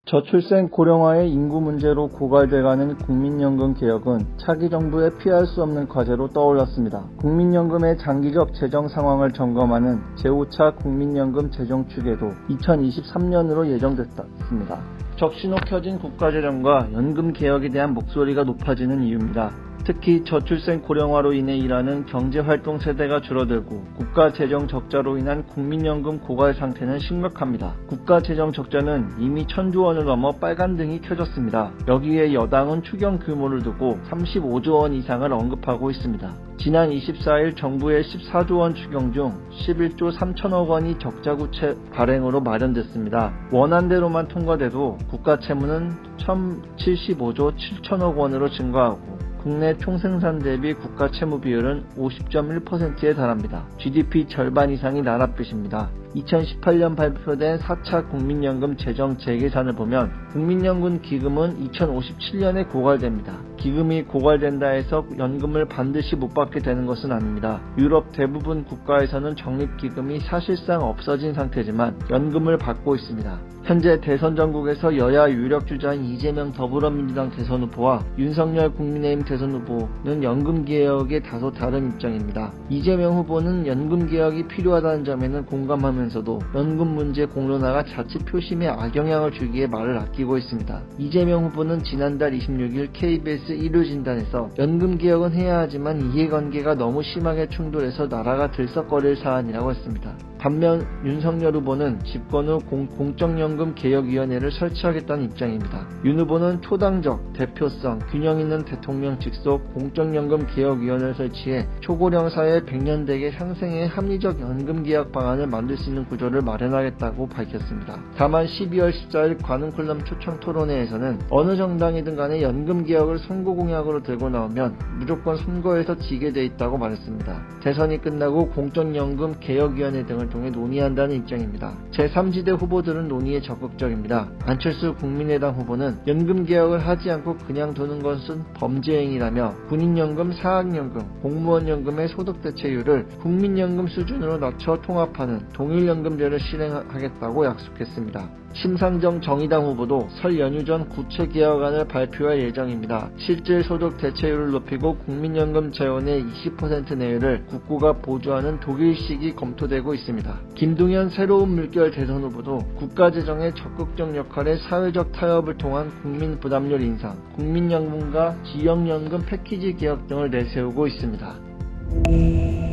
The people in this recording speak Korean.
저출생 고령화의 인구 문제로 고갈돼가는 국민연금 개혁은 차기 정부의 피할 수 없는 과제로 떠올랐습니다. 국민연금의 장기적 재정 상황을 점검하는 제5차 국민연금 재정추계도 2023년으로 예정됐습니다. 적신호 켜진 국가재정과 연금 개혁에 대한 목소리가 높아지는 이유입니다. 특히 저출생 고령화로 인해 일하는 경제활동 세대가 줄어들고 국가재정 적자로 인한 국민연금 고갈 상태는 심각합니다. 국가재정 적자는 이미 1,000조 원을 넘어 빨간등이 켜졌습니다. 여기에 여당은 추경 규모를 두고 35조 원 이상을 언급하고 있습니다. 지난 24일 정부의 14조 원 추경 중 11조 3천억 원이 적자구체 발행으로 마련됐습니다. 원안대로만 통과돼도 국가채무는 1,075조 7천억 원으로 증가하고 국내 총생산 대비 국가 채무 비율은 50.1%에 달합니다. GDP 절반 이상이 나랏빚입니다. 2018년 발표된 4차 국민연금 재정 재계산을 보면 국민연금 기금은 2057년에 고갈됩니다. 기금이 고갈된다 해서 연금을 반드시 못 받게 되는 것은 아닙니다. 유럽 대부분 국가에서는 적립기금이 사실상 없어진 상태지만 연금을 받고 있습니다. 현재 대선 전국에서 여야 유력 주자인 이재명 더불어민주당 대선 후보와 윤석열 국민의힘 대선 후보는 연금 개혁에 다소 다른 입장입니다. 이재명 후보는 연금 개혁이 필요하다는 점에는 공감하면서도 연금 문제 공론화가 자칫 표심에 악영향을 주기에 말을 아끼고 있습니다. 이재명 후보는 지난달 26일 KBS 일요진단에서 연금 개혁은 해야 하지만 이해관계가 너무 심하게 충돌해서 나라가 들썩거릴 사안이라고 했습니다. 반면 윤석열 후보는 집권 후 공적연금 개혁위원회를 설치하겠다는 입장입니다. 윤 후보는 초당적, 대표성, 균형 있는 대통령 직속 공적연금 개혁위원회를 설치해 초고령 사회 100년대계 상생의 합리적 연금 개혁 방안을 만들 수 있는 구조를 마련하겠다고 밝혔습니다. 다만 12월 14일 관훈콜럼 초청 토론회에서는 어느 정당이든 간에 연금 개혁을 선거 공약으로 들고 나오면 무조건 선거에서 지게 돼 있다고 말했습니다. 대선이 끝나고 공적연금 개혁위원회 등을 통해 논의한다는 입장입니다. 제3지대 후보들은 논의에 적극적입니다. 안철수 국민의당 후보는 연금 개혁을 하지 않고 그냥 두는 것은 범죄 행위라며 군인연금, 사학연금, 공무원연금의 소득 대체율을 국민연금 수준으로 낮춰 통합하는 동일연금제를 실행하겠다고 약속했습니다. 심상정 정의당 후보도 설 연휴 전 구체 개혁안을 발표할 예정입니다. 실질 소득 대체율을 높이고 국민연금 재원의 20% 내외를 국고가 보조하는 독일식이 검토되고 있습니다. 김동연 새로운 물결 대선 후보도 국가재정의 적극적 역할에 사회적 타협을 통한 국민 부담률 인상, 국민연금과 지역연금 패키지 개혁 등을 내세우고 있습니다.